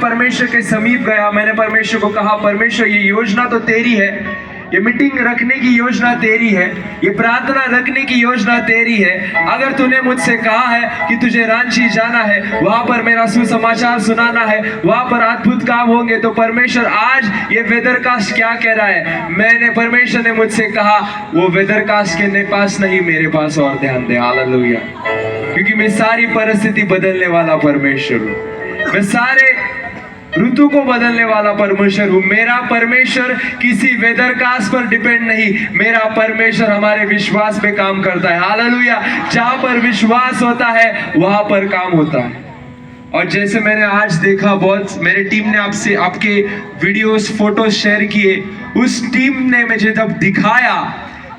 परमेश्वर के समीप गया, मैंने परमेश्वर को कहा, परमेश्वर ये योजना तो तेरी है, ये मीटिंग रखने की योजना तेरी है, ये प्रार्थना रखने की योजना तेरी है। अगर तूने मुझसे कहा है कि तुझे रांची जाना है, वहां पर मेरा सुसमाचार सुनाना है, वहां पर अद्भुत काम होंगे, तो परमेश्वर आज ये वेदरकास्ट क्या कह रहा है? परमेश्वर ने मुझसे कहा वो वेदरकास्ट के पास नहीं, मेरे पास और ध्यान दे। हालेलुया। क्योंकि मैं सारी परिस्थिति बदलने वाला परमेश्वर हूँ, मैं सारे ऋतु को बदलने वाला परमेश्वर हूँ। मेरा परमेश्वर किसी वेदरकास्ट पर डिपेंड नहीं, मेरा परमेश्वर हमारे विश्वास पे काम करता है। हालेलुया। जहां पर विश्वास होता है वहां पर काम होता है। और जैसे मैंने आज देखा, बहुत मेरे टीम ने आपसे आपके वीडियोस फोटोज शेयर किए, उस टीम ने मुझे जब दिखाया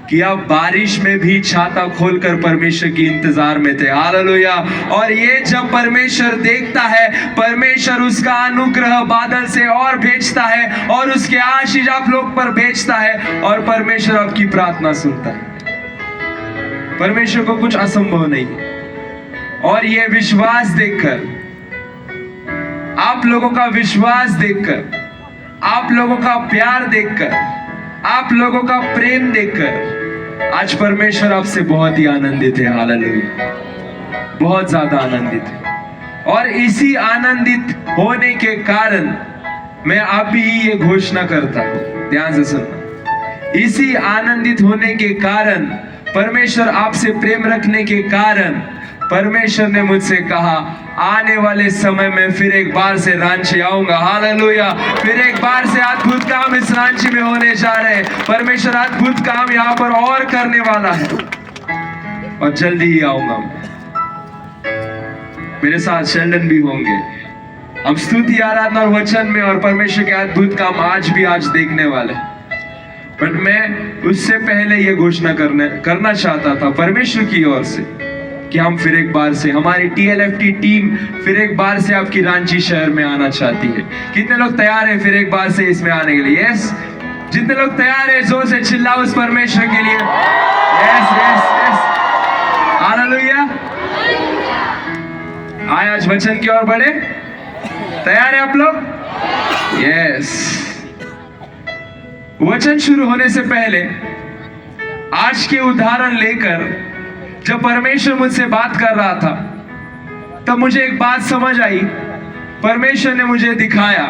कि आप बारिश में भी छाता खोलकर परमेश्वर की इंतजार में थे। हालेलुया। और ये जब परमेश्वर देखता है, परमेश्वर उसका अनुग्रह बादल से और भेजता है और उसके आशीष आप लोग पर भेजता है और परमेश्वर आपकी प्रार्थना सुनता है। परमेश्वर को कुछ असंभव नहीं। और ये विश्वास देखकर, आप लोगों का विश्वास देखकर, आप लोगों का प्यार देखकर, आप लोगों का प्रेम देखकर आज परमेश्वर आपसे बहुत ही आनंदित है। हालेलुया। बहुत ज्यादा आनंदित है। और इसी आनंदित होने के कारण मैं अभी ये घोषणा करता हूं, ध्यान से सुनना। इसी आनंदित होने के कारण, परमेश्वर आपसे प्रेम रखने के कारण, परमेश्वर ने मुझसे कहा आने वाले समय में फिर एक बार से रांची आऊंगा। हालेलुया। फिर एक बार से अद्भुत काम इस रांची में होने जा रहे हैं। परमेश्वर अद्भुत काम यहाँ पर और करने वाला है और जल्दी ही आऊंगा। मेरे साथ शेल्डन भी होंगे। हम स्तुति, आराधना और वचन में और परमेश्वर के अद्भुत काम आज देखने वाले। बट मैं उससे पहले ये घोषणा करना चाहता था परमेश्वर की ओर से कि हम फिर एक बार से, हमारी TLFT टीम फिर एक बार से आपकी रांची शहर में आना चाहती है। कितने लोग तैयार हैं फिर एक बार से इसमें आने के लिए? यस। जितने लोग तैयार हैं जोर से चिल्लाओ उस परमेश्वर के लिए। Yes yes yes. हालेलुया। आए आज वचन की ओर बढ़े। तैयार है आप लोग? यस। वचन शुरू होने से पहले आज के उदाहरण लेकर जब परमेश्वर मुझसे बात कर रहा था तब मुझे एक बात समझ आई। परमेश्वर ने मुझे दिखाया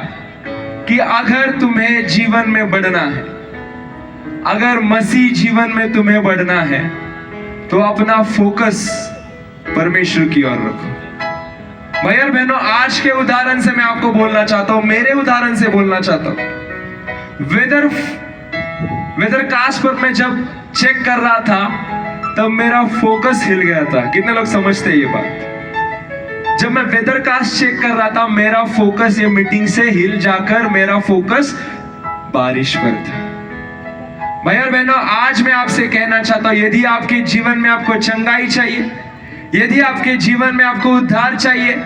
कि अगर तुम्हें जीवन में बढ़ना है, अगर मसीह जीवन में तुम्हें बढ़ना है, तो अपना फोकस परमेश्वर की ओर रखो। भाई और बहनों, आज के उदाहरण से मैं आपको बोलना चाहता हूं, मेरे उदाहरण से बोलना चाहता हूं। वेदर कास्ट पर मैं जब चेक कर रहा था तब मेरा फोकस हिल गया था। कितने लोग समझते हैं ये बात? जब मैं वेदर कास्ट चेक कर रहा था, मेरा फोकस ये मीटिंग से हिल जाकर मेरा फोकस बारिश पर था। भाई और बहनों, आज मैं आपसे कहना चाहता हूं, यदि आपके जीवन में आपको चंगाई चाहिए, यदि आपके जीवन में आपको उद्धार चाहिए,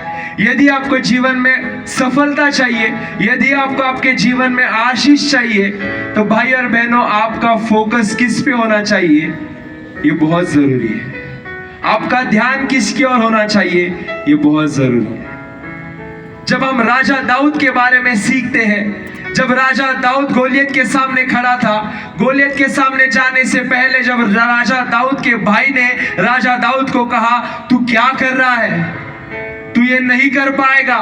यदि आपको जीवन में सफलता चाहिए, यदि आपको आपके जीवन में आशीष चाहिए, तो भाई और बहनों आपका फोकस किस पे होना चाहिए? ये बहुत जरूरी है। आपका ध्यान किसकी ओर होना चाहिए? ये बहुत जरूरी है। जब हम राजा दाऊद के बारे में सीखते हैं, जब राजा दाऊद गोलियत के सामने खड़ा था, गोलियत के सामने जाने से पहले जब राजा दाऊद के भाई ने राजा दाऊद को कहा तू क्या कर रहा है, तू ये नहीं कर पाएगा,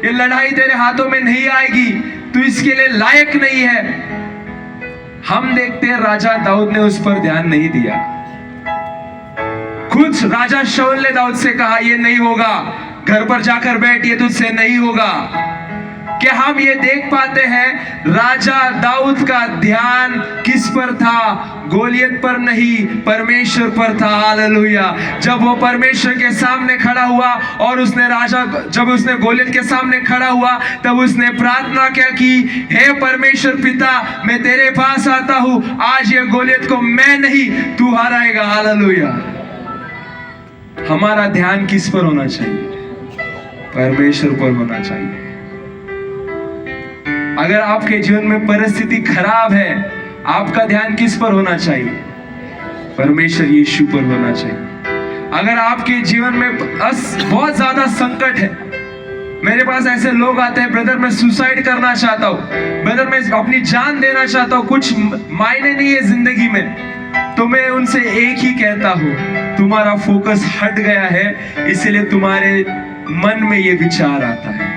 ये लड़ाई तेरे हाथों में नहीं आएगी, तू इसके लिए लायक नहीं है। हम देखते हैं राजा दाऊद ने उस पर ध्यान नहीं दिया। खुद राजा शाऊल ने दाऊद से कहा ये नहीं होगा, घर पर जाकर बैठ, ये तुझसे नहीं होगा। क्या हम ये देख पाते हैं राजा दाऊद का ध्यान किस पर था? गोलियत पर नहीं, परमेश्वर पर था। हालेलुया। जब वो परमेश्वर के सामने खड़ा हुआ और जब उसने गोलियत के सामने खड़ा हुआ तब उसने प्रार्थना क्या की? हे परमेश्वर पिता, मैं तेरे पास आता हूं, आज ये गोलियत को मैं नहीं तू हराएगा। हालेलुया। हमारा ध्यान किस पर होना चाहिए? परमेश्वर पर होना चाहिए। अगर आपके जीवन में परिस्थिति खराब है, आपका ध्यान किस पर होना चाहिए? परमेश्वर यीशु पर होना चाहिए। अगर आपके जीवन में बहुत ज्यादा संकट है, मेरे पास ऐसे लोग आते हैं, ब्रदर मैं सुसाइड करना चाहता हूँ, ब्रदर मैं अपनी जान देना चाहता हूँ, कुछ मायने नहीं है जिंदगी में। तो मैं उनसे एक ही कहता हूँ, तुम्हारा फोकस हट गया है, इसलिए तुम्हारे मन में ये विचार आता है।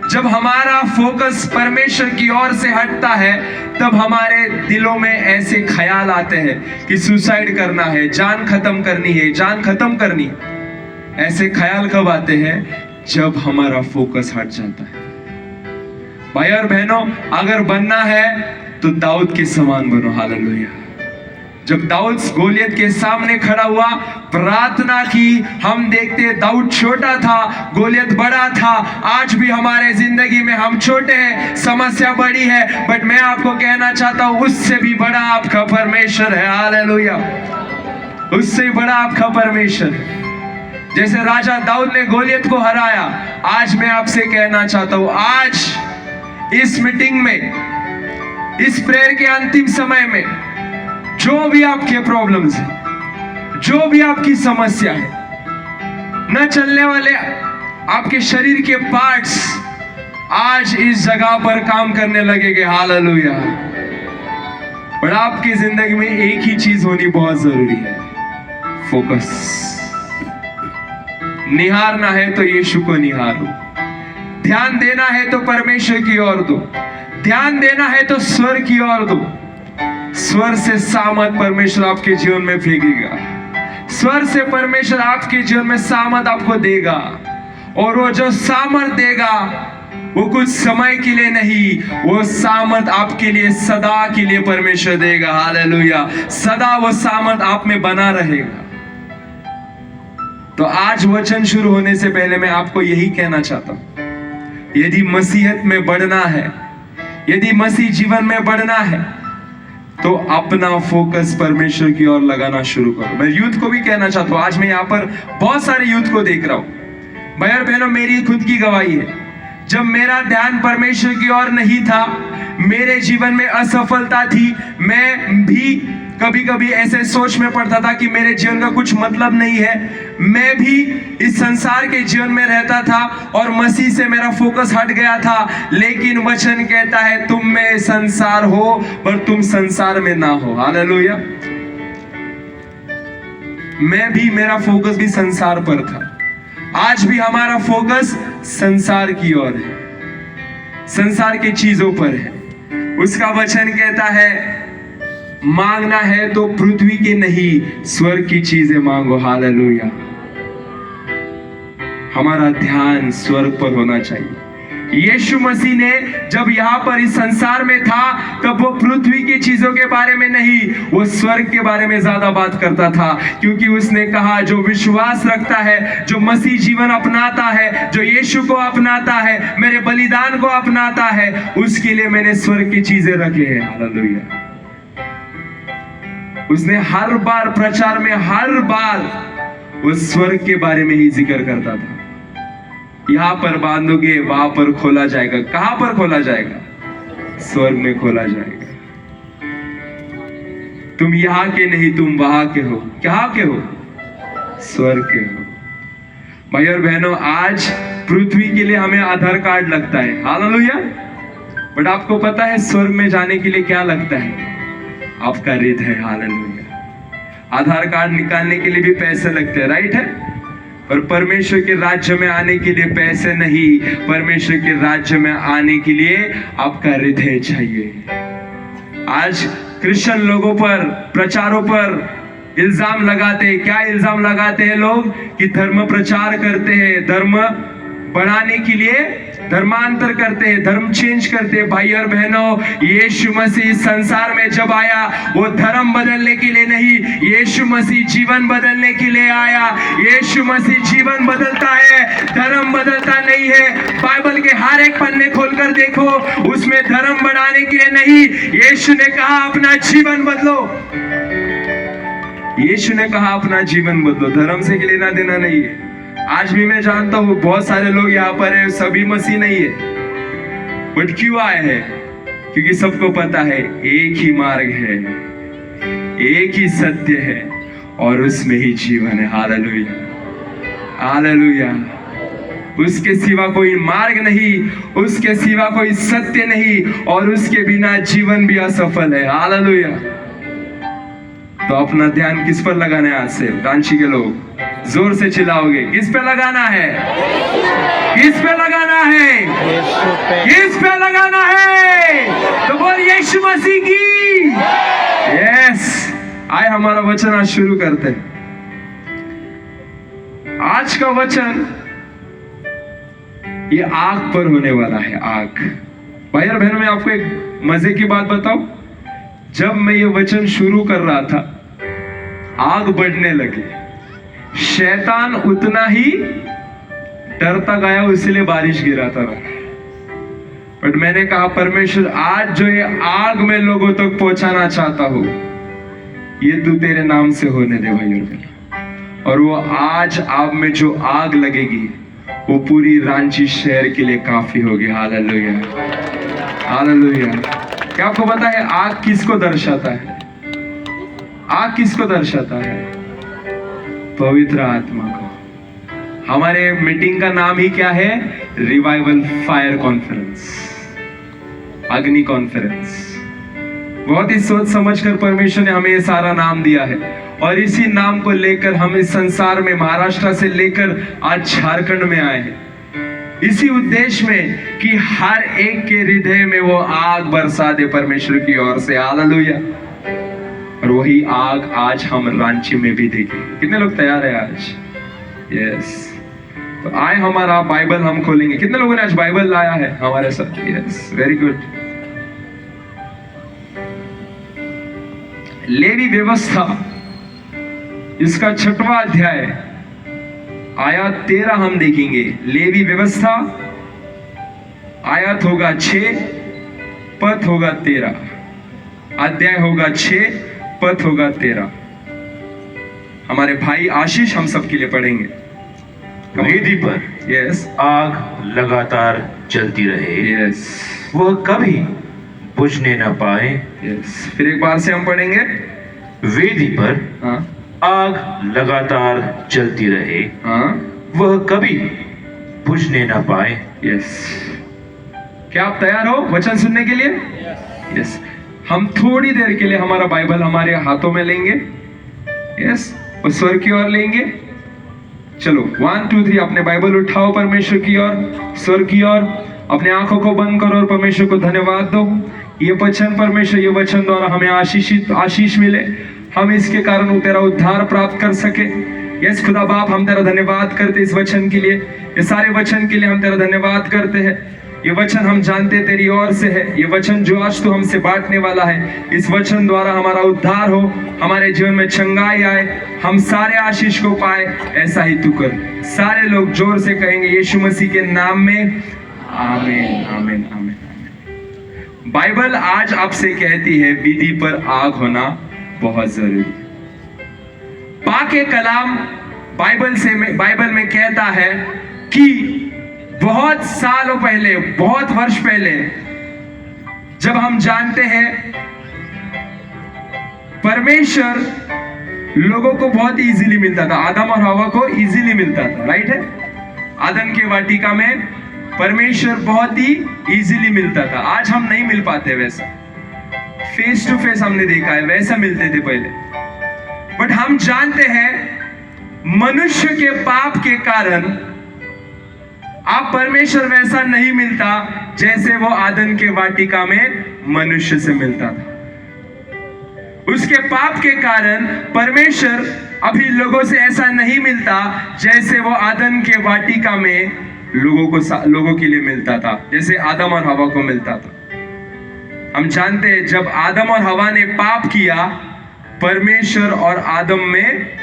जब हमारा फोकस परमेश्वर की ओर से हटता है, तब हमारे दिलों में ऐसे ख्याल आते हैं कि सुसाइड करना है, जान खत्म करनी है, जान खत्म करनी है। ऐसे ख्याल कब आते हैं? जब हमारा फोकस हट जाता है। भाई और बहनों, अगर बनना है तो दाऊद के समान बनो। हालेलुया। जब दाऊद गोलियत के सामने खड़ा हुआ, प्रार्थना की, हम देखते हैं दाऊद छोटा था, गोलियत बड़ा था। आज भी हमारे जिंदगी में हम छोटे हैं, समस्या बड़ी है, बट मैं आपको कहना चाहता हूं उससे भी बड़ा आपका परमेश्वर है। हालेलुया। उससे बड़ा आपका परमेश्वर है। जैसे राजा दाऊद ने गोलियत को हराया, आज मैं आपसे कहना चाहता हूं, आज इस मीटिंग में, इस प्रेयर के अंतिम समय में, जो भी आपके प्रॉब्लम्स है, जो भी आपकी समस्या है, न चलने वाले आपके शरीर के पार्ट्स आज इस जगह पर काम करने लगेंगे। हालेलुया। पर आपकी जिंदगी में एक ही चीज होनी बहुत जरूरी है, फोकस। निहारना है तो यीशु को निहारो, ध्यान देना है तो परमेश्वर की ओर दो, ध्यान देना है तो स्वर की ओर दो। स्वर से सामर्थ परमेश्वर आपके जीवन में फेंकेगा, स्वर से परमेश्वर आपके जीवन में सामर्थ आपको देगा। और वो जो सामर्थ देगा वो कुछ समय के लिए नहीं, वो सामर्थ आपके लिए सदा के लिए परमेश्वर देगा। हालेलुया। सदा वो सामर्थ आप में बना रहेगा। तो आज वचन शुरू होने से पहले मैं आपको यही कहना चाहता हूं, यदि मसीहत में बढ़ना है, यदि मसीह जीवन में बढ़ना है, तो अपना फोकस परमेश्वर की ओर लगाना शुरू करो। मैं यूथ को भी कहना चाहता हूं, आज मैं यहाँ पर बहुत सारे यूथ को देख रहा हूं। भाई और बहनों, मेरी खुद की गवाही है, जब मेरा ध्यान परमेश्वर की ओर नहीं था, मेरे जीवन में असफलता थी, मैं भी कभी कभी ऐसे सोच में पड़ता था कि मेरे जीवन का कुछ मतलब नहीं है, मैं भी इस संसार के जीवन में रहता था और मसीह से मेरा फोकस हट गया था। लेकिन वचन कहता है, तुम में संसार हो पर तुम संसार में ना हो। हालेलुया। मैं भी, मेरा फोकस भी संसार पर था। आज भी हमारा फोकस संसार की ओर है, संसार की चीजों पर है। उसका वचन कहता है, मांगना है तो पृथ्वी के नहीं, स्वर्ग की चीजें मांगो। हालेलुया। हमारा ध्यान स्वर्ग पर होना चाहिए। यीशु मसीह ने जब यहाँ पर इस संसार में था, तब वो पृथ्वी की चीजों के बारे में नहीं, वो स्वर्ग के बारे में ज्यादा बात करता था। क्योंकि उसने कहा, जो विश्वास रखता है, जो मसीह जीवन अपनाता है, जो यीशु को अपनाता है, मेरे बलिदान को अपनाता है, उसके लिए मैंने स्वर्ग की चीजें रखी है। हालेलुया। उसने हर बार प्रचार में, हर बार वो स्वर्ग के बारे में ही जिक्र करता था। यहां पर बांधोगे, वहां पर खोला जाएगा। कहां पर खोला जाएगा? स्वर्ग में खोला जाएगा। तुम यहां के नहीं, तुम वहां के हो। कहां के हो? स्वर्ग के हो। भाई और बहनों, आज पृथ्वी के लिए हमें आधार कार्ड लगता है। हालेलुया। बट आपको पता है स्वर्ग में जाने के लिए क्या लगता है? आपका हृदय। हालेलुया। आधार कार्ड निकालने के लिए भी पैसे लगते हैं, राइट है? और परमेश्वर के राज्य में आने के लिए पैसे नहीं, परमेश्वर के राज्य में आने के लिए आपका हृदय चाहिए। आज क्रिश्चियन लोगों पर, प्रचारों पर इल्जाम लगाते हैं। क्या इल्जाम लगाते हैं लोग? कि धर्म प्रचार करते हैं, धर्म बढ़ाने के लिए धर्मांतर करते हैं, धर्म चेंज करते हैं। भाई और बहनों, यीशु मसीह संसार में जब आया, वो धर्म बदलने के लिए नहीं, यीशु मसीह जीवन बदलने के लिए आया। यीशु मसीह जीवन बदलता है, धर्म बदलता नहीं है। बाइबल के हर एक पन्ने खोलकर देखो, उसमें धर्म बढ़ाने के लिए नहीं, यीशु ने कहा अपना जीवन बदलो। यीशु ने कहा अपना जीवन बदलो, धर्म से लेना देना नहीं है। आज भी मैं जानता हूं बहुत सारे लोग यहाँ पर है, सभी मसीह नहीं है। बट क्यों आए हैं? क्योंकि सबको पता है एक ही मार्ग है, एक ही सत्य है, और उसमें ही जीवन है। हालेलुया। हालेलुया। उसके सिवा कोई मार्ग नहीं, उसके सिवा कोई सत्य नहीं, और उसके बिना जीवन भी असफल है। हालेलुया। तो अपना ध्यान किस पर लगाना है? आज से रांची के लोग जोर से चिल्लाओगे, किस पे लगाना है? किस पे लगाना है? किस पे लगाना है? तो बोल यीशु मसीह की। यस, आए हमारा वचन आज शुरू करते हैं। आज का वचन ये आग पर होने वाला है। आग। भाई और बहनों, मैं आपको एक मजे की बात बताऊं। जब मैं ये वचन शुरू कर रहा था, आग बढ़ने लगी। शैतान उतना ही डरता गया, इसलिए बारिश गिराता रहा। बट मैंने कहा, परमेश्वर आज जो ये आग में लोगों तक पहुंचाना चाहता हो, ये तू तेरे नाम से होने दे भाई और बहन। और वो आज आप में जो आग लगेगी, वो पूरी रांची शहर के लिए काफी होगी। Hallelujah, hallelujah. क्या आपको पता है आग किसको दर्शाता है? आग किसको दर्शाता है? पवित्र आत्मा को। हमारे मीटिंग का नाम ही क्या है? रिवाइवल फायर कॉन्फ्रेंस, अग्नि कॉन्फ्रेंस। बहुत ही सोच समझकर परमेश्वर ने हमें ये सारा नाम दिया है, और इसी नाम को लेकर हम इस संसार में, महाराष्ट्र से लेकर आज झारखंड में आए हैं, इसी उद्देश्य में कि हर एक के हृदय में वो आग बरसा दे परमेश्वर की ओर से। हालेलुया। और वही आग आज हम रांची में भी देखेंगे। कितने लोग तैयार है आज? यस। तो आए हमारा बाइबल हम खोलेंगे। कितने लोगों ने आज बाइबल लाया है हमारे साथ? Yes, very good. लेवी व्यवस्था, इसका 6वां अध्याय आयत 13 हम देखेंगे। लेवी व्यवस्था आयत होगा 6, पद होगा 13। अध्याय होगा 6, पद होगा 13। हमारे भाई आशीष हम सबके लिए पढ़ेंगे। वेदी पर यस, आग लगातार जलती रहे, यस, वह कभी बुझने न पाए। यस। फिर एक बार से हम पढ़ेंगे। वेदी पर हाँ, आग लगातार जलती रहे, हाँ, वह कभी बुझने न पाए। यस। क्या आप तैयार हो वचन सुनने के लिए? यस। हम थोड़ी देर के लिए हमारा बाइबल हमारे हाथों में लेंगे। यस, और स्वर की ओर लेंगे। चलो 1 2 3 अपने बाइबल उठाओ परमेश्वर की ओर, स्वर की ओर। अपने आंखों को बंद करो और परमेश्वर को धन्यवाद दो। ये वचन परमेश्वर, ये वचन द्वारा हमें आशीष मिले, हम इसके कारण तेरा उद्धार प्राप्त कर सके। यस खुदा बाप, हम तेरा धन्यवाद करते इस वचन के लिए, ये सारे वचन के लिए हम तेरा धन्यवाद करते हैं। ये वचन हम जानते तेरी ओर से है। ये वचन जो आज तू हमसे बांटने वाला है, इस वचन द्वारा हमारा उद्धार हो, हमारे जीवन में चंगाई आए, हम सारे आशीष को पाए, ऐसा ही तू कर। सारे लोग जोर से कहेंगे यीशु मसीह के नाम में, आमीन, आमीन, आमीन। बाइबल आज आपसे कहती है विधि पर आग होना बहुत जरूरी है। पाके कलाम बाइबल में कहता है कि बहुत सालों पहले, बहुत वर्ष पहले, जब हम जानते हैं परमेश्वर लोगों को बहुत इजीली मिलता था, आदम और हवा को इजीली मिलता था, राइट है? आदम के वाटिका में परमेश्वर बहुत ही इजीली मिलता था। आज हम नहीं मिल पाते वैसा, फेस टू फेस हमने देखा है, वैसा मिलते थे पहले। बट हम जानते हैं मनुष्य के पाप के कारण आप परमेश्वर वैसा नहीं मिलता जैसे वो आदम के वाटिका में मनुष्य से मिलता था। उसके पाप के कारण परमेश्वर अभी लोगों से ऐसा नहीं मिलता जैसे वो आदम के वाटिका में लोगों के लिए मिलता था, जैसे आदम और हवा को मिलता था। हम जानते हैं जब आदम और हवा ने पाप किया, परमेश्वर और आदम में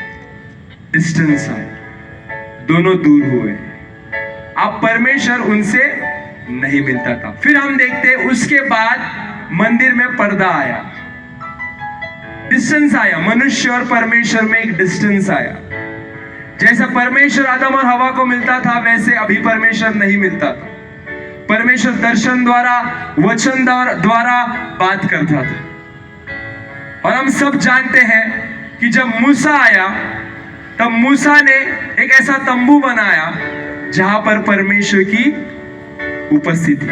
डिस्टेंस आया, दोनों दूर हुए। अब परमेश्वर उनसे नहीं मिलता था। फिर हम देखते हैं उसके बाद मंदिर में पर्दा आया, डिस्टेंस आया, मनुष्य और परमेश्वर में एक डिस्टेंस आया। जैसा परमेश्वर आदम और हवा को मिलता था, वैसे अभी परमेश्वर नहीं मिलता था। परमेश्वर दर्शन द्वारा, वचन द्वारा बात करता था। और हम सब जानते हैं कि जब मूसा आया, तब मूसा ने एक ऐसा तंबू बनाया जहां पर परमेश्वर की उपस्थिति।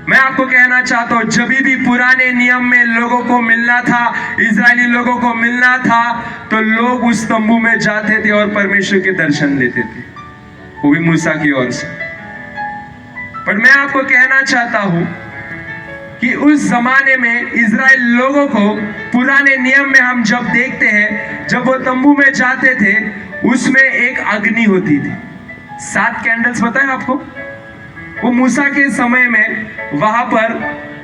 मैं आपको कहना चाहता हूं, जब भी पुराने नियम में लोगों को मिलना था, इजरायली लोगों को मिलना था, तो लोग उस तंबू में जाते थे और परमेश्वर के दर्शन लेते थे, वो भी मूसा की ओर से। पर मैं आपको कहना चाहता हूं कि उस जमाने में इजराइल लोगों को पुराने नियम में हम जब देखते हैं, जब वो तंबू में जाते थे, उसमें एक अग्नि होती थी। 7 कैंडल्स बताएं आपको। वो मूसा के समय में वहां पर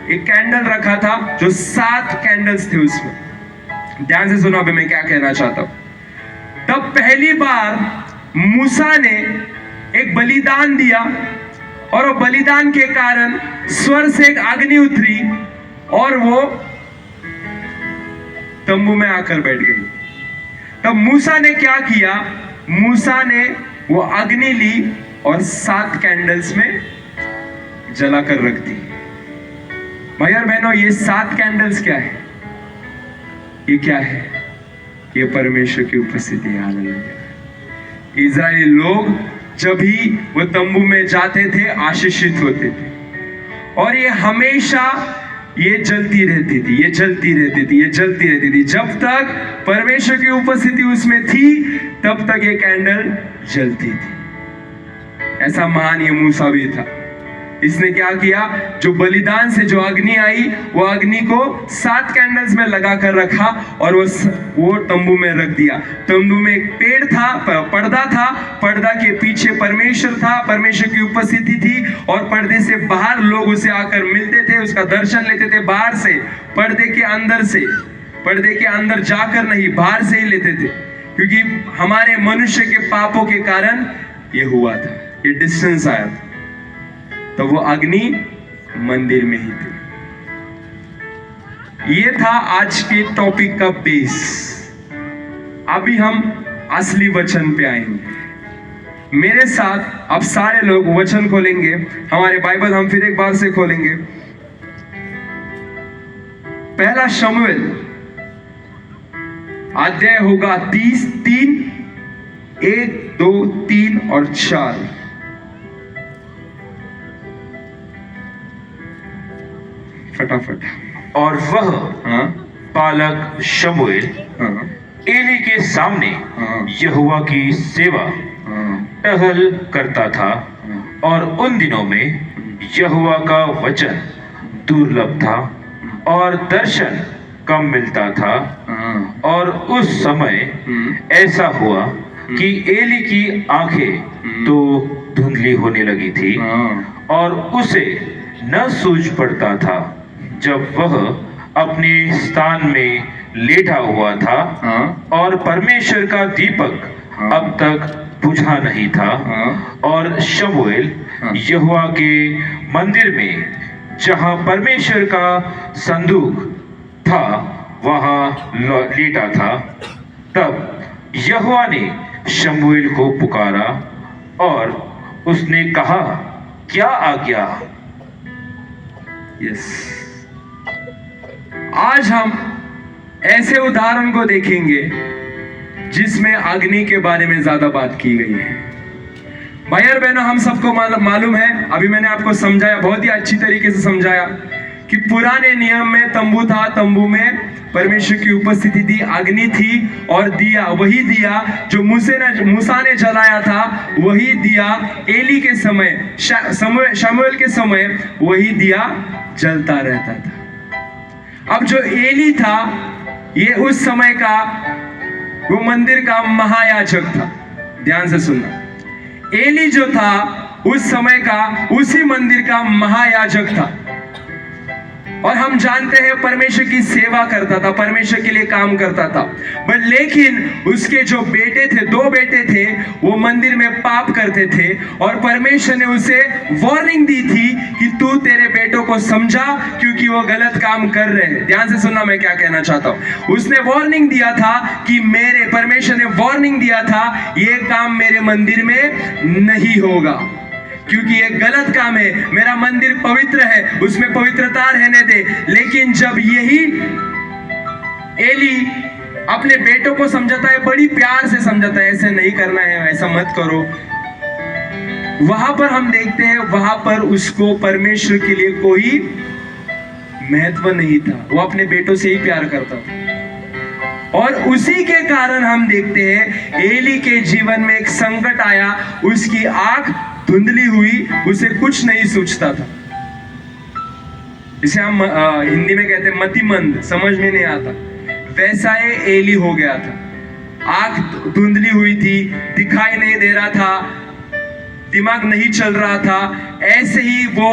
एक कैंडल रखा था, जो 7 कैंडल्स थे उसमें। ध्यान से सुनो अभी मैं क्या कहना चाहता हूं। तब पहली बार मूसा ने एक बलिदान दिया, और वो बलिदान के कारण स्वर से एक अग्नि उतरी और वो तंबू में आकर बैठ गई। तब मूसा ने क्या किया, मूसा ने वो अग्नि ली और 7 कैंडल्स में जलाकर रख दी। भाई और बहनों, ये 7 कैंडल्स क्या है? ये क्या है? ये परमेश्वर की उपस्थिति है। हालेलुया। इजरायली लोग जब भी वो तंबू में जाते थे, आशीषित होते थे, और ये हमेशा ये जलती रहती थी, ये जलती रहती थी, ये जलती रहती थी। जब तक परमेश्वर की उपस्थिति उसमें थी, तब तक ये कैंडल जलती थी। ऐसा महान ये मूसा भी था। इसने क्या किया, जो बलिदान से जो अग्नि आई, वो अग्नि को 7 कैंडल्स में लगा कर रखा और वो तंबू में रख दिया। तंबू में एक पेड़ था, पर्दा था, पर्दा के पीछे परमेश्वर था, परमेश्वर की उपस्थिति थी, और पर्दे से बाहर लोग उसे आकर मिलते थे, उसका दर्शन लेते थे बाहर से, पर्दे के अंदर से। पर्दे के अंदर जाकर नहीं, बाहर से ही लेते थे, क्योंकि हमारे मनुष्य के पापों के कारण ये हुआ था, ये डिस्टेंस आया था। तो वो अग्नि मंदिर में ही थी। ये था आज के टॉपिक का बेस। अभी हम असली वचन पे आएंगे। मेरे साथ अब सारे लोग वचन खोलेंगे, हमारे बाइबल हम फिर एक बार से खोलेंगे। पहला शमूएल अध्याय होगा 30:3, 1, 2, 3 और 4। फटाफट। और वह बालक शमूएल एली के सामने यहोवा की सेवा टहल करता था, और उन दिनों में यहोवा का वचन दुर्लभ था और दर्शन कम मिलता था। और उस समय ऐसा हुआ कि एली की आंखें तो धुंधली होने लगी थी, और उसे न सूझ पड़ता था जब वह अपने स्थान में लेटा हुआ था, और परमेश्वर का दीपक अब तक बुझा नहीं था। और शमूएल यहोवा के मंदिर में, जहां परमेश्वर का संदूक था, वहां लेटा था। तब यहोवा ने शमूएल को पुकारा और उसने कहा, क्या आज्ञा? यस। आज हम ऐसे उदाहरण को देखेंगे जिसमें अग्नि के बारे में ज्यादा बात की गई है। भाई और बहनों, हम सबको मालूम है, अभी मैंने आपको समझाया, बहुत ही अच्छी तरीके से समझाया कि पुराने नियम में तंबू था, तंबू में परमेश्वर की उपस्थिति थी, अग्नि थी, और दिया, वही दिया जो मूसा ने जलाया था, वही दिया एली के समय, शमूएल के समय वही दिया जलता रहता था। अब जो एली था, ये उस समय का वो मंदिर का महायाजक था। ध्यान से सुनना। एली जो था उस समय का, उसी मंदिर का महायाजक था, और हम जानते हैं परमेश्वर की सेवा करता था, परमेश्वर के लिए काम करता था। बट लेकिन उसके जो बेटे थे, 2 बेटे थे, वो मंदिर में पाप करते थे, और परमेश्वर ने उसे वार्निंग दी थी कि तू तेरे बेटों को समझा, क्योंकि वो गलत काम कर रहे हैं। ध्यान से सुनना मैं क्या कहना चाहता हूं। उसने वार्निंग दिया था कि परमेश्वर ने वार्निंग दिया था, ये काम मेरे मंदिर में नहीं होगा, क्योंकि ये गलत काम है। मेरा मंदिर पवित्र है, उसमें पवित्रता रहने दे। लेकिन जब यही एली अपने बेटों को समझाता है, बड़ी प्यार से समझाता है, ऐसे नहीं करना है, ऐसा मत करो। वहां पर हम देखते हैं, वहां पर उसको परमेश्वर के लिए कोई महत्व नहीं था, वो अपने बेटों से ही प्यार करता था। और उसी के कारण हम देखते हैं एली के जीवन में एक संकट आया, उसकी आंख धुंधली हुई, उसे कुछ नहीं सूझता था। इसे हम हिंदी में कहते हैं मतिमंद, समझ में नहीं आता, वैसा ही एली हो गया था। आंख धुंधली हुई थी, दिखाई नहीं दे रहा था, दिमाग नहीं चल रहा था, ऐसे ही वो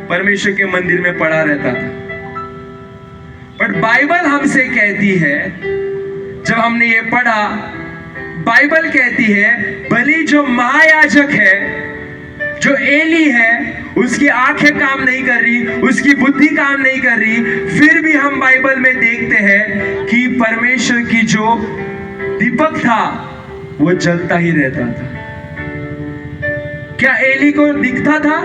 परमेश्वर के मंदिर में पड़ा रहता था। बट बाइबल हमसे कहती है, जब हमने ये पढ़ा, बाइबल कहती है भली जो महायाजक है, जो एली है, उसकी आंखें काम नहीं कर रही, उसकी बुद्धि काम नहीं कर रही, फिर भी हम बाइबल में देखते हैं कि परमेश्वर की जो दीपक था वो जलता ही रहता था। क्या एली को दिखता था?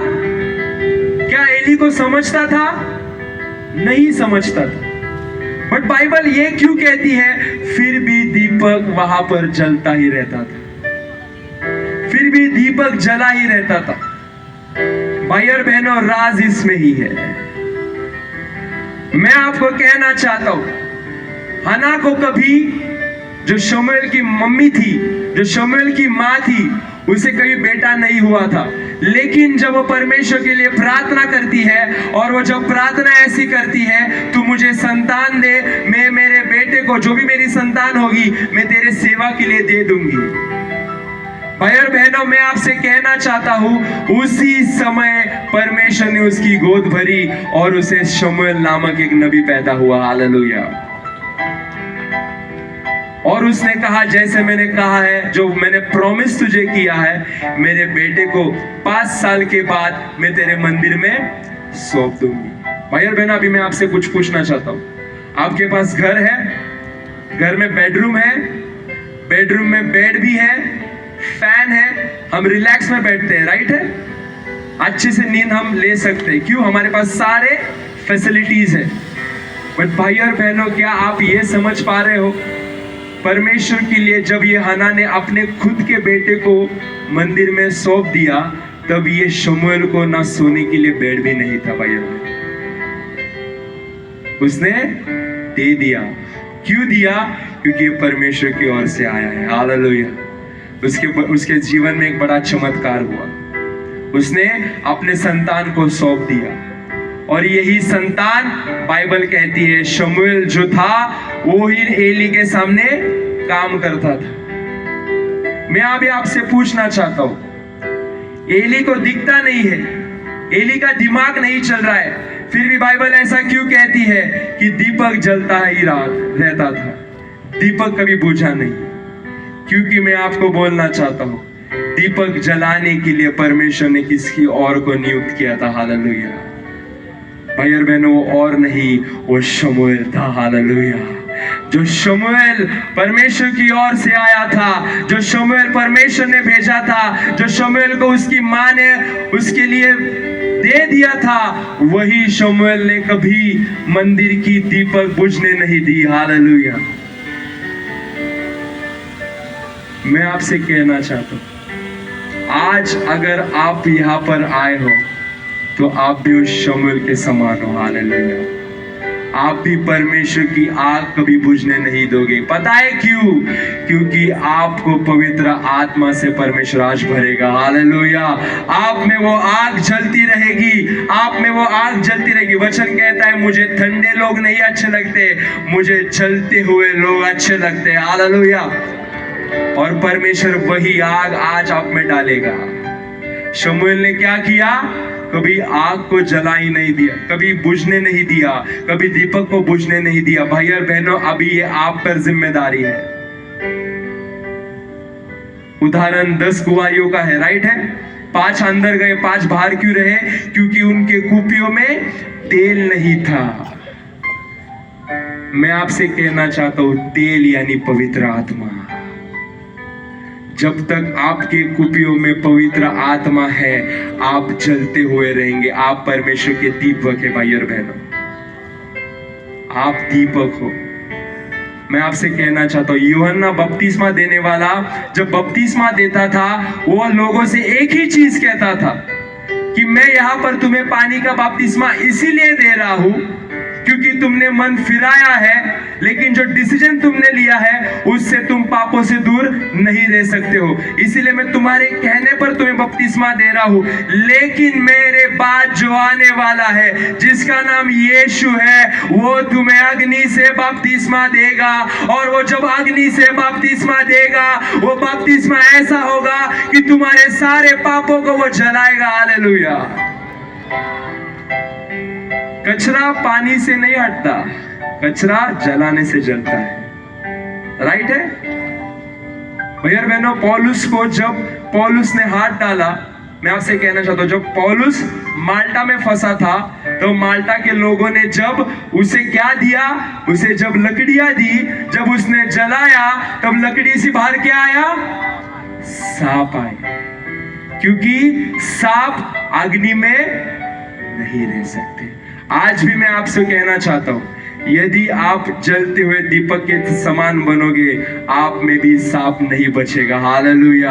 क्या एली को समझता था? नहीं समझता था। बट बाइबल ये क्यों कहती है फिर भी दीपक वहां पर जलता ही रहता था, फिर भी दीपक जला ही रहता था। भाई और बहनों, राज इसमें ही है। मैं आपको कहना चाहता हूं, हन्ना को कभी, जो शमूएल की मम्मी थी, जो शमूएल की मां थी, उसे कभी बेटा नहीं हुआ था। लेकिन जब वो परमेश्वर के लिए प्रार्थना करती है, और वो जब प्रार्थना ऐसी करती है, तू मुझे संतान दे, मैं मेरे बेटे को, जो भी मेरी संतान होगी, मैं तेरे सेवा के लिए दे दूंगी। भाई और बहनों, मैं आपसे कहना चाहता हूं, उसी समय परमेश्वर ने उसकी गोद भरी और उसे शमूएल नामक एक नबी पैदा हुआ। हालेलुया। और उसने कहा, जैसे मैंने कहा है, जो मैंने प्रॉमिस तुझे किया है, मेरे बेटे को 5 साल के बाद मैं तेरे मंदिर में सौंप दूंगी। भाई और बहन, अभी मैं आपसे कुछ पूछना चाहता हूं। आपके पास घर है, घर में बेडरूम है, बेडरूम में बेड भी है, फैन है, हम रिलैक्स में बैठते हैं, राइट है, अच्छे से नींद हम ले सकते हैं, क्यों? हमारे पास सारे फैसिलिटीज है। बट भाई और बहनों, क्या आप ये समझ पा रहे हो, परमेश्वर के लिए जब ये हन्ना ने अपने खुद के बेटे को मंदिर में सौंप दिया, तब ये शमूएल को ना सोने के लिए बेड भी नहीं था। भाई उसने दे दिया। क्यों दिया? क्योंकि ये परमेश्वर की ओर से आया है। हालेलुया। उसके जीवन में एक बड़ा चमत्कार हुआ, उसने अपने संतान को सौंप दिया। और यही संतान, बाइबल कहती है, शमूएल जो था वो ही एली के सामने काम करता था। मैं अभी आपसे पूछना चाहता हूं, एली को दिखता नहीं है, एली का दिमाग नहीं चल रहा है, फिर भी बाइबल ऐसा क्यों कहती है कि दीपक जलता ही रहता था, दीपक कभी बुझा नहीं? क्योंकि मैं आपको बोलना चाहता हूं, दीपक जलाने के लिए परमेश्वर ने किसी और को नियुक्त किया था। हालेलुया। भाई और बहनों, वो और नहीं, वो शमूएल था। हालेलुया। जो शमूएल परमेश्वर की ओर से आया था, जो शमूएल परमेश्वर ने भेजा था, जो शमूएल को उसकी मां ने उसके लिए दे दिया था, वही शमूएल ने कभी मंदिर की दीपक बुझने नहीं दी। हालेलुया। मैं आपसे कहना चाहता हूं, आज अगर आप यहां पर आए हो, तो आप भी उस शमूएल के समान हो। हालेलुया। आप भी परमेश्वर की आग कभी बुझने नहीं दोगे। पता है क्यों? क्योंकि आपको पवित्र आत्मा से परमेश्वर आज भरेगा। हालेलुया। आप में वो आग जलती रहेगी, आप में वो आग जलती रहेगी। वचन कहता है, मुझे ठंडे लोग नहीं अच्छे लगते, मुझे जलते हुए लोग अच्छे लगते हैं। हालेलुया। और परमेश्वर वही आग आज आप में डालेगा। शमूएल ने क्या किया? कभी आग को जला ही नहीं दिया, कभी बुझने नहीं दिया, कभी दीपक को बुझने नहीं दिया। भाई और बहनों, अभी ये आप पर जिम्मेदारी है। उदाहरण 10 कुंवारियों का है, राइट है? 5 अंदर गए, 5 बाहर क्यों रहे? क्योंकि उनके कुपियों में तेल नहीं था। मैं आपसे कहना चाहता हूं, तेल यानी पवित्र आत्मा। जब तक आपके कुपियों में पवित्र आत्मा है, आप जलते हुए रहेंगे। आप परमेश्वर के दीपक है। भाई और बहनों, आप दीपक हो। मैं आपसे कहना चाहता हूँ, यूहन्ना बपतिस्मा देने वाला जब बपतिस्मा देता था, वो लोगों से एक ही चीज कहता था कि मैं यहाँ पर तुम्हें पानी का बपतिस्मा इसीलिए दे रहा हूँ क्योंकि तुमने मन फिराया है, लेकिन जो डिसीजन तुमने लिया है उससे तुम पापों से दूर नहीं रह सकते हो। इसीलिए मैं तुम्हारे कहने पर तुम्हें बपतिस्मा दे रहा हूँ। लेकिन मेरे बाद जो आने वाला है जिसका नाम यीशु है, वो तुम्हें अग्नि से बपतिस्मा देगा, और वो जब अग्नि से बपतिस्मा देगा, वो बपतिस्मा ऐसा होगा कि तुम्हारे सारे पापों को वो जलाएगा। हालेलुया। कचरा पानी से नहीं हटता, कचरा जलाने से जलता है। राइट है भैया बहनों। पौलुस को जब पौलुस ने हाथ डाला, मैं आपसे कहना चाहता हूं, जब पौलुस माल्टा में फंसा था तो माल्टा के लोगों ने जब उसे क्या दिया, उसे जब लकड़ियां दी, जब उसने जलाया, तब लकड़ी से बाहर क्या आया? सांप आया। क्योंकि सांप अग्नि में नहीं रह सकते। आज भी मैं आपसे कहना चाहता हूं, यदि आप जलते हुए दीपक के समान बनोगे, आप में भी सांप नहीं बचेगा। हालेलुया।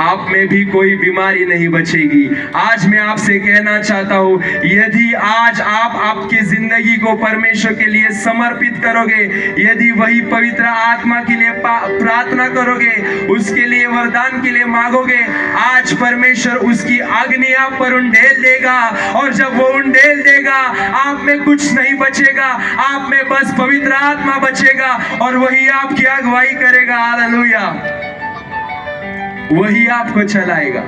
आप में भी कोई बीमारी नहीं बचेगी। आज मैं आपसे कहना चाहता हूं, यदि आज आप आपकी जिंदगी को परमेश्वर के लिए समर्पित करोगे, यदि वही पवित्र आत्मा के लिए प्रार्थना करोगे, उसके लिए वरदान के लिए मांगोगे, आज परमेश्वर उसकी अग्नि आप पर उंडेल देगा, और जब वो उंडेल देगा, आप में कुछ नहीं बचेगा, आप में बस पवित्र आत्मा बचेगा, और वही आपकी अगुवाई करेगा। हालेलुया। वही आपको चलाएगा,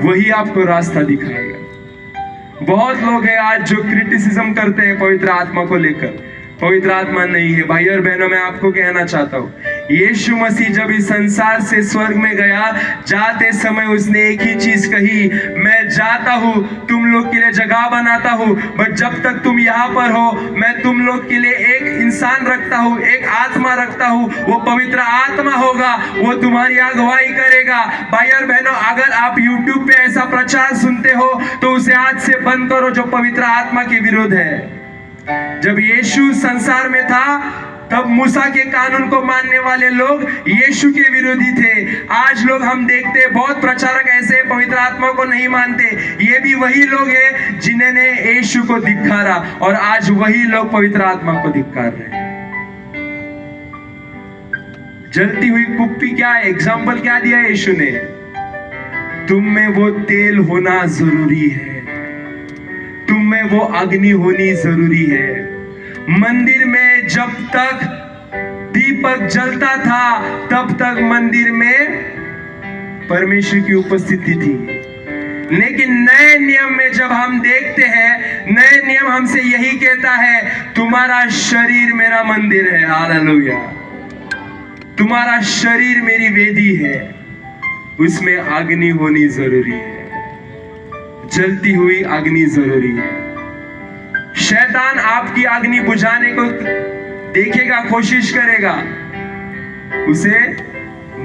वही आपको रास्ता दिखाएगा। बहुत लोग हैं आज जो क्रिटिसिज्म करते हैं पवित्र आत्मा को लेकर, पवित्र आत्मा नहीं है। भाई और बहनों, मैं आपको कहना चाहता हूं, यीशु मसीह जब इस संसार से स्वर्ग में गया, जाते समय उसने एक ही चीज कही, मैं जाता हूं, तुम लोग के लिए जगह बनाता हूं, बट जब तक तुम यहाँ पर हो, मैं तुम लोग के लिए एक इंसान रखता हूं, एक आत्मा रखता हूं, वो पवित्र आत्मा होगा, वो तुम्हारी अगुवाई करेगा। भाई और बहनों, अगर आप YouTube पे ऐसा प्रचार सुनते हो तो उसे आज से बंद करो, जो पवित्र आत्मा के विरोध है। जब यीशु संसार में था, तब मूसा के कानून को मानने वाले लोग यीशु के विरोधी थे। आज लोग हम देखते हैं, बहुत प्रचारक ऐसे पवित्र आत्मा को नहीं मानते। ये भी वही लोग हैं जिन्होंने यीशु को धिक्कारा, और आज वही लोग पवित्र आत्मा को धिक्कार रहे हैं। जलती हुई कुप्पी क्या है? एग्जाम्पल क्या दिया यीशु ने? तुम में वो तेल होना जरूरी है, तुम में वो अग्नि होनी जरूरी है। मंदिर में जब तक दीपक जलता था, तब तक मंदिर में परमेश्वर की उपस्थिति थी। लेकिन नए नियम में जब हम देखते हैं, नए नियम हमसे यही कहता है, तुम्हारा शरीर मेरा मंदिर है। हालेलुया। तुम्हारा शरीर मेरी वेदी है, उसमें अग्नि होनी जरूरी है, जलती हुई अग्नि जरूरी है। शैतान आपकी अग्नि बुझाने को देखेगा, कोशिश करेगा, उसे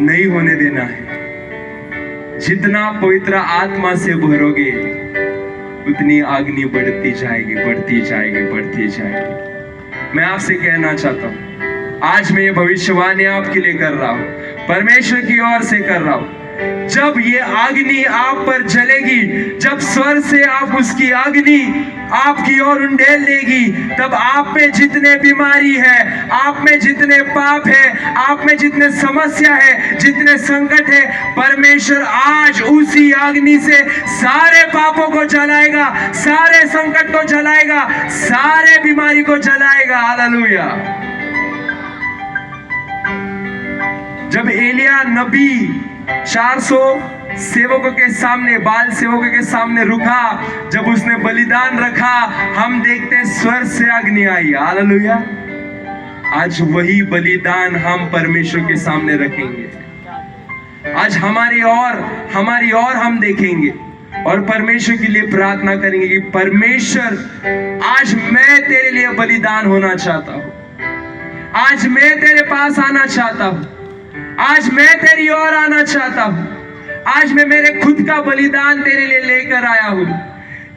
नहीं होने देना है। जितना पवित्र आत्मा से भरोगे, उतनी अग्नि बढ़ती जाएगी, बढ़ती जाएगी, बढ़ती जाएगी। मैं आपसे कहना चाहता हूं, आज मैं ये भविष्यवाणी आपके लिए कर रहा हूं, परमेश्वर की ओर से कर रहा हूं। जब ये अग्नि आप पर जलेगी, जब स्वर्ग से आप उसकी अग्नि आपकी ओर उंडेल देगी, तब आप में जितने बीमारी है, आप में जितने पाप है, आप में जितने समस्या है, जितने संकट है, परमेश्वर आज उसी अग्नि से सारे पापों को जलाएगा, सारे संकट को जलाएगा, सारे बीमारी को जलाएगा। हालेलुया। जब एलिया नबी 400 सेवकों के सामने, बाल सेवकों के सामने रुका, जब उसने बलिदान रखा, हम देखते हैं स्वर्ग से अग्नि आई। हालेलुया। आज वही बलिदान हम परमेश्वर के सामने रखेंगे। आज हमारी ओर हम देखेंगे और परमेश्वर के लिए प्रार्थना करेंगे कि परमेश्वर, आज मैं तेरे लिए बलिदान होना चाहता हूं, आज मैं तेरे पास आना चाहता हूं, आज मैं तेरी ओर आना चाहता हूं, आज मैं मेरे खुद का बलिदान तेरे लिए लेकर आया हूं।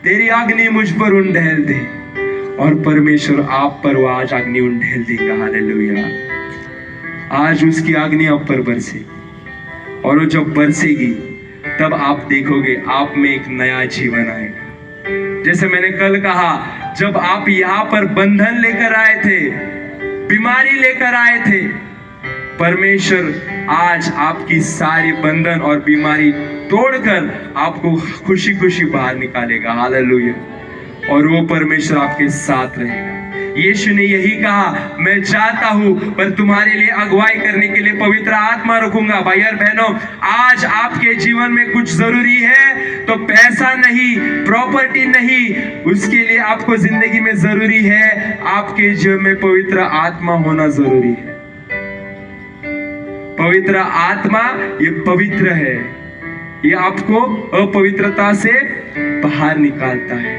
तेरी अग्नि मुझ पर उंडेल दे, और परमेश्वर आप पर वो आज अग्नि उंडेल देगा। हालेलुया। आज उसकी अग्नि आप पर बरसे, और वो जब बरसेगी तब आप देखोगे आप में एक नया जीवन आएगा। जैसे मैंने कल कहा, जब आप यहाँ पर बंधन लेकर आए थे, बीमारी लेकर आए थे, परमेश्वर आज आपकी सारी बंधन और बीमारी तोड़कर आपको खुशी खुशी बाहर निकालेगा। हालेलुया। और वो परमेश्वर आपके साथ रहेगा। यीशु ने यही कहा, मैं जाता हूं पर तुम्हारे लिए अगुवाई करने के लिए पवित्र आत्मा रखूंगा। भाई और बहनों, आज आपके जीवन में कुछ जरूरी है तो पैसा नहीं, प्रॉपर्टी नहीं, उसके लिए आपको जिंदगी में जरूरी है आपके जीवन में पवित्र आत्मा होना जरूरी है। पवित्र आत्मा ये पवित्र है, ये आपको अपवित्रता से बाहर निकालता है,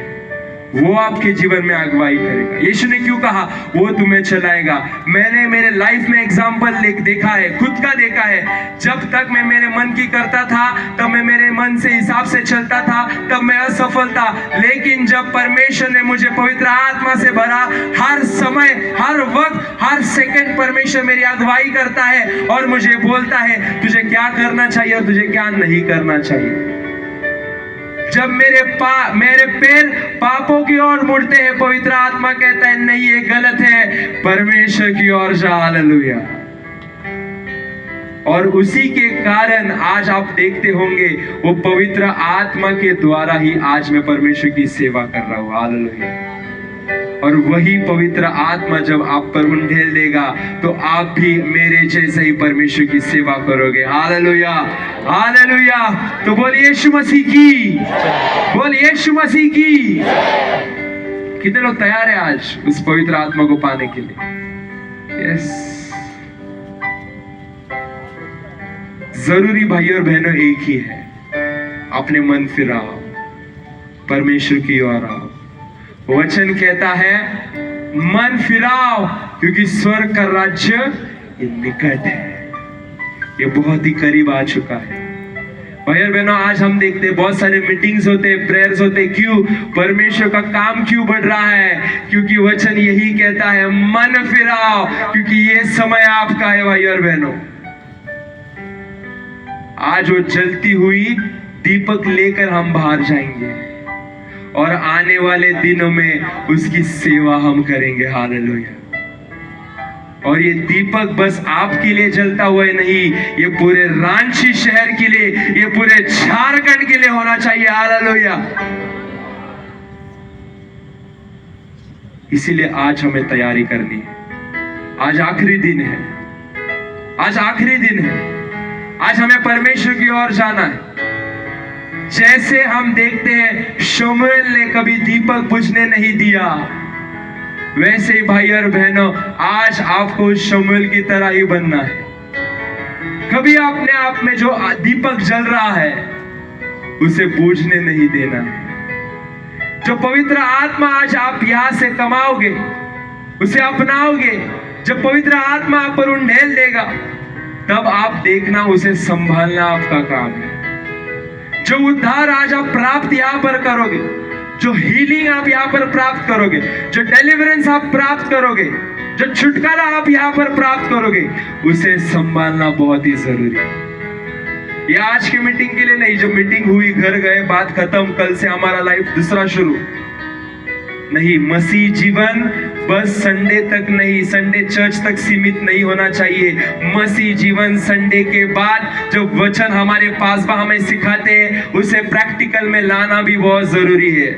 वो आपके जीवन में अगुवाई करेगा। यीशु ने क्यों कहा वो तुम्हें चलाएगा? मैंने मेरे लाइफ में एग्जाम्पल देखा है, खुद का देखा है। जब तक मैं मेरे मन की करता था, तब मैं मेरे मन से हिसाब से चलता था, तब मैं असफल था। लेकिन जब परमेश्वर ने मुझे पवित्र आत्मा से भरा, हर समय, हर वक्त, हर सेकंड परमेश्वर मेरी अगुवाई करता है और मुझे बोलता है तुझे क्या करना चाहिए और तुझे क्या नहीं करना चाहिए। जब मेरे पैर पापों की ओर मुड़ते हैं, पवित्र आत्मा कहता है नहीं ये गलत है, परमेश्वर की ओर जा। हालेलुया। और उसी के कारण आज आप देखते होंगे वो पवित्र आत्मा के द्वारा ही आज मैं परमेश्वर की सेवा कर रहा हूं। हालेलुया। और वही पवित्र आत्मा जब आप पर उंडेल देगा तो आप भी मेरे जैसे ही परमेश्वर की सेवा करोगे। हालेलुया। हालेलुया। तो बोलिए यीशु मसीह की, बोलिए यीशु मसीह की। कितने लोग तैयार हैं आज उस पवित्र आत्मा को पाने के लिए? यस। जरूरी भाई और बहनों एक ही है, अपने मन फिराओ, परमेश्वर की ओर आओ। वचन कहता है मन फिराओ क्योंकि स्वर्ग का राज्य ये निकट है, ये बहुत ही करीब आ चुका है। भाई और बहनों, आज हम देखते हैं बहुत सारे मीटिंग्स होते हैं, प्रेयर्स होते हैं। क्यों? परमेश्वर का काम क्यों बढ़ रहा है? क्योंकि वचन यही कहता है मन फिराओ, क्योंकि ये समय आपका है। भाई और बहनों, आज वो जलती हुई दीपक लेकर हम बाहर जाएंगे और आने वाले दिनों में उसकी सेवा हम करेंगे। हालेलुया। और ये दीपक बस आपके लिए जलता हुआ नहीं, ये पूरे रांची शहर के लिए, ये पूरे झारखंड के लिए होना चाहिए। हालेलुया। इसीलिए आज हमें तैयारी करनी है। आज आखिरी दिन है, आज आखिरी दिन है। आज हमें परमेश्वर की ओर जाना है। जैसे हम देखते हैं शमूएल ने कभी दीपक बुझने नहीं दिया, वैसे ही भाई और बहनों आज आपको शमूएल की तरह ही बनना है। कभी अपने आप में जो दीपक जल रहा है उसे बुझने नहीं देना है। जो पवित्र आत्मा आज आप यहां से कमाओगे, उसे अपनाओगे, जब पवित्र आत्मा आप पर उंडेल देगा तब आप देखना उसे संभालना आपका काम है। जो उद्धार आज आप प्राप्त यहां पर करोगे, जो हीलिंग आप यहां पर प्राप्त करोगे, जो डिलीवरेंस आप प्राप्त करोगे, जो छुटकारा आप यहां पर प्राप्त करोगे, उसे संभालना बहुत ही जरूरी है। ये आज की मीटिंग के लिए नहीं, जो मीटिंग हुई घर गए बात खत्म, कल से हमारा लाइफ दूसरा शुरू नहीं। मसीह जीवन बस संडे तक नहीं, संडे चर्च तक सीमित नहीं होना चाहिए। मसीह जीवन संडे के बाद जो वचन हमारे पास हमें सिखाते हैं उसे प्रैक्टिकल में लाना भी बहुत जरूरी है।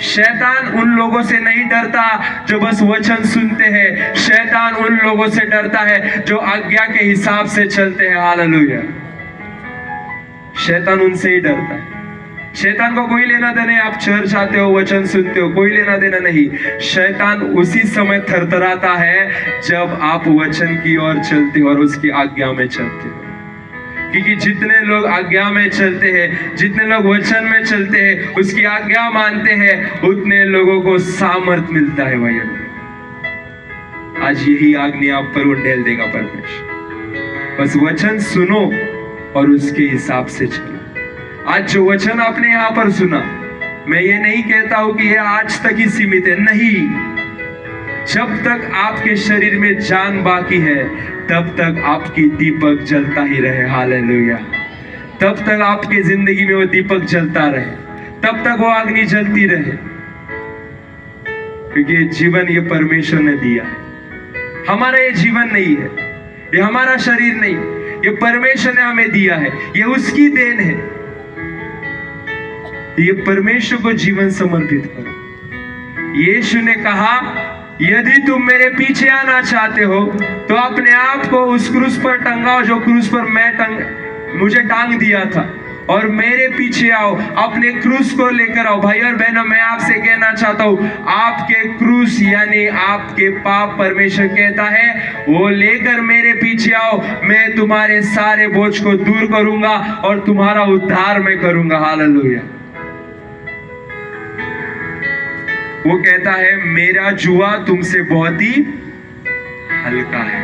शैतान उन लोगों से नहीं डरता जो बस वचन सुनते हैं, शैतान उन लोगों से डरता है जो आज्ञा के हिसाब से चलते हैं। हालेलुया। शैतान उनसे ही डरता है। शैतान को कोई लेना देना नहीं, आप चर्च आते हो, वचन सुनते हो, कोई लेना देना नहीं। शैतान उसी समय थरथराता है जब आप वचन की ओर चलते हो और उसकी आज्ञा में चलते हो। क्योंकि जितने लोग आज्ञा में चलते हैं, जितने लोग वचन में चलते हैं, उसकी आज्ञा मानते हैं, उतने लोगों को सामर्थ मिलता है। भाई आज यही आज्ञा आप पर उंडेल देगा परमेश्वर। बस वचन सुनो और उसके हिसाब से चलो। आज जो वचन आपने यहाँ पर सुना मैं ये नहीं कहता हूं कि ये आज तक ही सीमित है, नहीं। जब तक आपके शरीर में जान बाकी है तब तक आपकी दीपक जलता ही रहे। हालेलुया। तब तक आपके जिंदगी में वो दीपक जलता रहे, तब तक वो अग्नि जलती रहे, क्योंकि ये जीवन ये परमेश्वर ने दिया है। हमारा ये जीवन नहीं है, ये हमारा शरीर नहीं, ये परमेश्वर ने हमें दिया है, ये उसकी देन है। ये परमेश्वर को जीवन समर्पित करो। यीशु ने कहा, यदि तुम मेरे पीछे आना चाहते हो तो अपने आप को उस क्रूस पर टंगाओ जो क्रूस पर मुझे टांग दिया था, और मेरे पीछे आओ, अपने क्रूस को लेकर आओ। भाई और बहनों, मैं आपसे कहना चाहता हूं, आपके क्रूस यानी आपके पाप परमेश्वर कहता है वो लेकर मेरे पीछे आओ, मैं तुम्हारे सारे बोझ को दूर करूंगा और तुम्हारा उद्धार मैं करूंगा। हालेलुया। वो कहता है मेरा जुआ तुमसे बहुत ही हल्का है।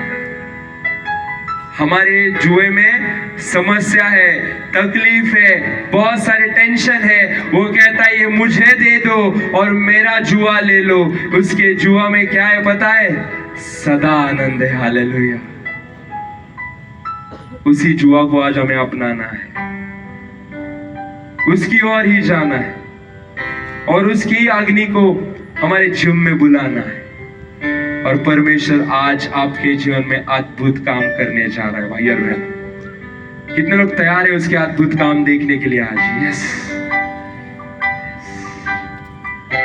हमारे जुए में समस्या है, तकलीफ है, बहुत सारे टेंशन है। वो कहता है ये मुझे दे दो और मेरा जुआ ले लो। उसके जुआ में क्या है पता है? सदा आनंद है। हालेलुया। उसी जुआ को आज हमें अपनाना है, उसकी ओर ही जाना है और उसकी अग्नि को हमारे जीवन में बुलाना है। और परमेश्वर आज आपके जीवन में अद्भुत काम करने जा रहा है। भाई और बहन, कितने लोग तैयार है उसके अद्भुत काम देखने के लिए आज? यस,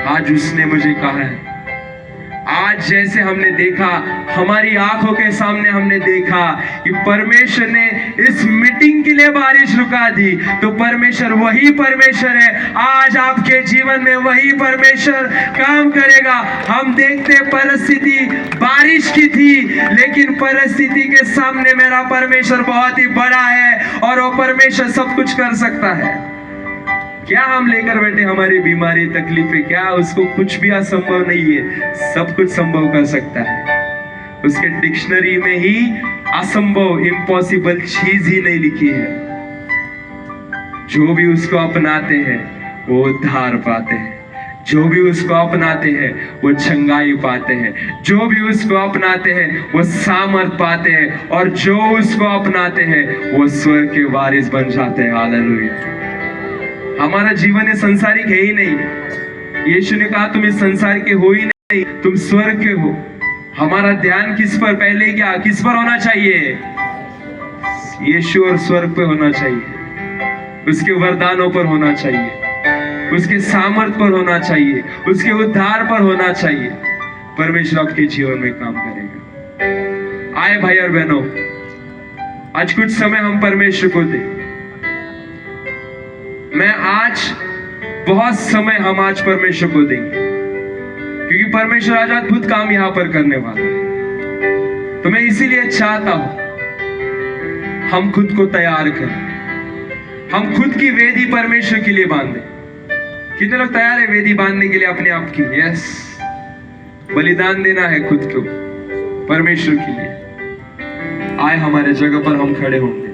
आज उसने मुझे कहा है, आज जैसे हमने देखा, हमारी आंखों के सामने हमने देखा कि परमेश्वर ने इस मीटिंग के लिए बारिश रुका दी, तो परमेश्वर वही परमेश्वर है, आज आपके जीवन में वही परमेश्वर काम करेगा। हम देखते परिस्थिति बारिश की थी, लेकिन परिस्थिति के सामने मेरा परमेश्वर बहुत ही बड़ा है और वो परमेश्वर सब कुछ कर सकता है। क्या हम लेकर बैठे हमारी बीमारी तकलीफें, क्या उसको कुछ भी असंभव नहीं है? सब कुछ संभव कर सकता है। उसके डिक्शनरी में ही असंभव, इम्पॉसिबल चीज ही नहीं लिखी है। जो भी उसको अपनाते हैं वो उद्धार पाते हैं, जो भी उसको अपनाते हैं वो चंगाई पाते हैं, जो भी उसको अपनाते हैं वो सामर्थ पाते हैं, और जो उसको अपनाते हैं वो स्वर्ग के वारिस बन जाते हैं। हालेलुया। हमारा जीवन ये संसारिक है ही नहीं। यीशु ने कहा तुम इस संसार के हो ही नहीं, तुम स्वर्ग के हो। हमारा ध्यान किस पर, पहले क्या किस पर होना चाहिए? यीशु और स्वर्ग पे होना चाहिए, उसके वरदानों पर होना चाहिए, उसके सामर्थ पर होना चाहिए, उसके उद्धार पर होना चाहिए। परमेश्वर आपके जीवन में काम करेगा। आए भाई और बहनों, आज कुछ समय हम परमेश्वर को दें। मैं आज बहुत समय हम आज परमेश्वर को देंगे, क्योंकि परमेश्वर आज अद्भुत काम यहां पर करने वाला है। तो मैं इसीलिए चाहता हूं हम खुद को तैयार करें, हम खुद की वेदी परमेश्वर के लिए बांधें। कितने लोग तैयार है वेदी बांधने के लिए अपने आप की? यस, बलिदान देना है खुद को परमेश्वर के लिए। आए हमारे जगह पर हम खड़े होंगे।